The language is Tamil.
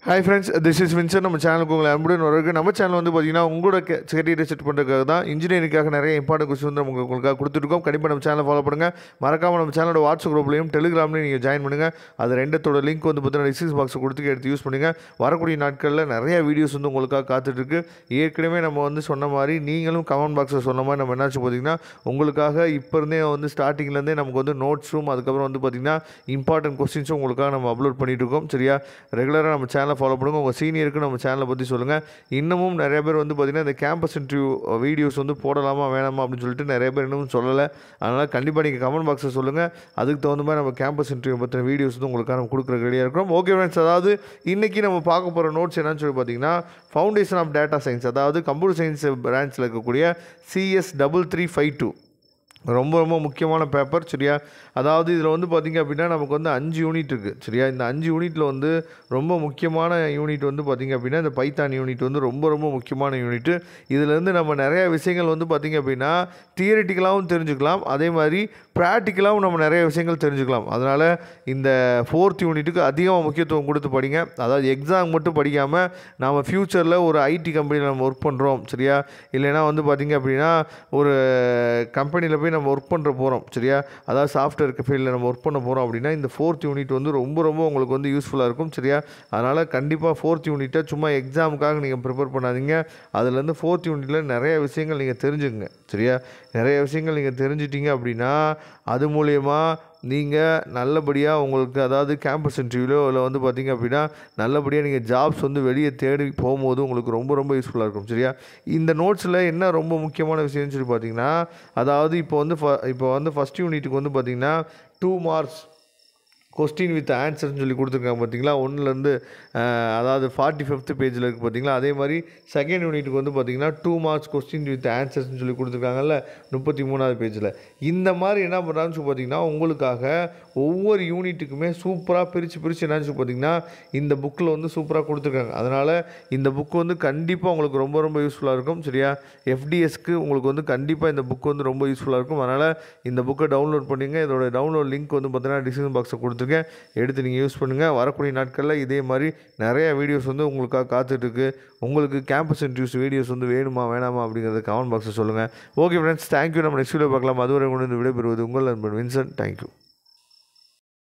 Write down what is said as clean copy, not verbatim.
Hi friends, this is Vinson. நம்ம சேனலுக்கு உங்களை அன்புடன் வரவேற்கிறேன். நம்ம சேனல் வந்து பார்த்தீங்கன்னா உங்களோட செக்ரட்டரி செட் பண்ணுறதுக்காக தான் இன்ஜினியரிங்காக நிறைய இம்பார்ட்டன்ட் கொஸ்டின் வந்து உங்களுக்காக கொடுத்துருக்கோம். கண்டிப்பாக நம்ம சேனலை ஃபாலோ பண்ணுங்கள். மறக்காமல் நம்ம சேனலோட வாட்ஸ்அப் குரூப்லையும் டெலிகிராம்லையும் நீங்கள் ஜாயின் பண்ணுங்கள். அது ரெண்டத்தோட லிங்க் வந்து பார்த்தீங்கன்னா டிஸ்கிரிப்ஷன் பாக்ஸை கொடுத்து எடுத்து யூஸ் பண்ணுங்கள். வரக்கூடிய நாட்களில் நிறைய வீடியோஸ் வந்து உங்களுக்காக காத்துட்ருக்கு. ஏற்கனவே நம்ம வந்து சொன்ன மாதிரி நீங்களும் கமெண்ட் பாக்ஸில் சொன்ன மாதிரி நம்ம என்னாச்சு பார்த்தீங்கன்னா உங்களுக்காக இப்போ இருந்தே வந்து ஸ்டார்டிங்லேருந்தே நமக்கு வந்து நோட்ஸும் அதுக்கப்புறம் வந்து பார்த்திங்கன்னா இம்பார்ட்டன்ட் கொஸ்டின்ஸும் உங்களுக்காக நம்ம அப்லோட் பண்ணிகிட்டு இருக்கோம். சரியா, ரெகுலராக நம்ம சேனலை ஃபாலோ பண்ணுங்கள். உங்கள் சீனியருக்கு நம்ம சேனலை பற்றி சொல்லுங்கள். இன்னமும் நிறைய பேர் வந்து பார்த்திங்கன்னா இந்த கேம்பஸ் இன்டர்வியூ வீடியோஸ் வந்து போடலாமா வேணாமா அப்படின்னு சொல்லிட்டு நிறைய பேர் இன்னமும் சொல்லலை. அதனால் கண்டிப்பாக நீங்கள் கமெண்ட் பாக்ஸில் சொல்லுங்கள். அதுக்கு தகுந்த மாதிரி நம்ம கேம்பஸ் இன்டர்வியூ பற்றின வீடியோஸ் வந்து உங்களுக்காக நம்ம கொடுக்குற ரெடியாக இருக்கிறோம். ஓகே ஃப்ரெண்ட்ஸ், அதாவது இன்றைக்கி நம்ம பார்க்க போகிற நோட்ஸ் என்னன்னு சொல்லி பார்த்தீங்கன்னா ஃபவுண்டேஷன் ஆஃப் டேட்டா சயின்ஸ், அதாவது கம்ப்யூட்டர் சயின்ஸ் பிரான்ச்சில் இருக்கக்கூடிய CS3352 ரொம்ப ரொம்ப முக்கியமான பேப்பர். சரியா, அதாவது இதில் வந்து பார்த்திங்க அப்படின்னா நமக்கு வந்து 5 யூனிட் இருக்குது. சரியா, இந்த 5 யூனிட்டில் வந்து ரொம்ப முக்கியமான யூனிட் வந்து பார்த்திங்க அப்படின்னா இந்த பைத்தான் யூனிட் வந்து ரொம்ப ரொம்ப முக்கியமான யூனிட்டு. இதிலேருந்து நம்ம நிறைய விஷயங்கள் வந்து பார்த்திங்க அப்படின்னா தியரிட்டிக்கலாகவும் தெரிஞ்சுக்கலாம், அதே மாதிரி ப்ராக்டிக்கலாகவும் நம்ம நிறைய விஷயங்கள் தெரிஞ்சுக்கலாம். அதனால் இந்த 4th யூனிட்டுக்கு அதிகமாக முக்கியத்துவம் கொடுத்து படிங்க. அதாவது எக்ஸாம் மட்டும் படிக்காமல் நாம் ஃப்யூச்சரில் ஒரு ஐடி கம்பெனியில் நம்ம ஒர்க் பண்ணுறோம். சரியா, இல்லைனா வந்து பார்த்திங்க அப்படின்னா ஒரு கம்பெனியில் போய் நம்ம ஒர்க் பண்ணுற போகிறோம். சரியா, அதாவது சாஃப்ட்வேர் ஃபீல்டில் நம்ம ஒர்க் பண்ண போகிறோம் அப்படின்னா இந்த 4th யூனிட் வந்து ரொம்ப ரொம்ப உங்களுக்கு வந்து யூஸ்ஃபுல்லாக இருக்கும். சரியா, அதனால் கண்டிப்பாக 4th யூனிட்டை சும்மா எக்ஸாமுக்காக நீங்கள் ப்ரிப்பேர் பண்ணாதீங்க. அதுலேருந்து 4th யூனிட்டில் நிறைய விஷயங்கள் நீங்கள் தெரிஞ்சுங்க. சரியா, நிறைய விஷயங்கள் நீங்கள் தெரிஞ்சிட்டிங்க அப்படின்னா அது மூலயமா நீங்கள் நல்லபடியாக உங்களுக்கு அதாவது கேம்பஸ் இன்டர்வியூவில் இல்லை வந்து பார்த்திங்க அப்படின்னா நல்லபடியாக நீங்கள் ஜாப்ஸ் வந்து வெளியே தேடி போகும்போது உங்களுக்கு ரொம்ப ரொம்ப யூஸ்ஃபுல்லாக இருக்கும். சரியா, இந்த நோட்ஸில் என்ன ரொம்ப முக்கியமான விஷயம்னு சொல்லி பார்த்தீங்கன்னா அதாவது இப்போ வந்து ஃபஸ்ட் யூனிட்டுக்கு வந்து பார்த்திங்கன்னா 2 மார்க்ஸ் கொஸ்டின் வித் ஆன்சர்னு சொல்லி கொடுத்துருக்காங்க பார்த்தீங்களா, 1லேருந்து அதாவது 45th பேஜில் இருக்குது பார்த்தீங்களா. அதே மாதிரி செகண்ட் யூனிட்டுக்கு வந்து பார்த்திங்கன்னா 2 மார்க்ஸ் கொஸ்டின் வித் ஆன்சர்ஸ்னு சொல்லி கொடுத்துருக்காங்கல்ல 33வது பேஜில். இந்த மாதிரி என்ன பண்ணுறாங்கன்னு சொல்லி பார்த்திங்கன்னா உங்களுக்காக ஒவ்வொரு யூனிட்டுக்குமே சூப்பராக பிரித்து என்னன்னு சொல்லி பார்த்திங்கன்னா இந்த புக்கில் வந்து சூப்பராக கொடுத்துருக்காங்க. அதனால் இந்த புக்கு வந்து கண்டிப்பாக உங்களுக்கு ரொம்ப ரொம்ப யூஸ்ஃபுல்லாக இருக்கும். சரியா, FDSக்கு உங்களுக்கு வந்து கண்டிப்பாக இந்த புக்கு வந்து ரொம்ப யூஸ்ஃபுல்லாக இருக்கும். அதனால் இந்த புக்கை டவுன்லோட் பண்ணிங்க. இதோட டவுன்லோட் லிங்க் வந்து பார்த்திங்கன்னா டிஸ்கிரிப்ஷன் பாக்ஸை கொடுத்துருக்கேன், எடுத்து நீங்கள் யூஸ் பண்ணுங்கள். வரக்கூடிய நாட்களில் இதே மாதிரி நிறைய வீடியோஸ் வந்து உங்களுக்காக காத்துட்ருக்கு. உங்களுக்கு கேம்பஸ் இன்டர்வியூஸ் வீடியோஸ் வந்து வேணுமா வேணாமா அப்படிங்கிறத கமெண்ட் பாக்ஸில் சொல்லுங்கள். Okay friends, thank you. நம்ம நெக்ஸ்ட் வீடியோ பார்க்கலாம். அதுவரை கொண்டு வந்து விடைபெறுவது உங்கள் நண்பன் வின்சன். தேங்க்யூ.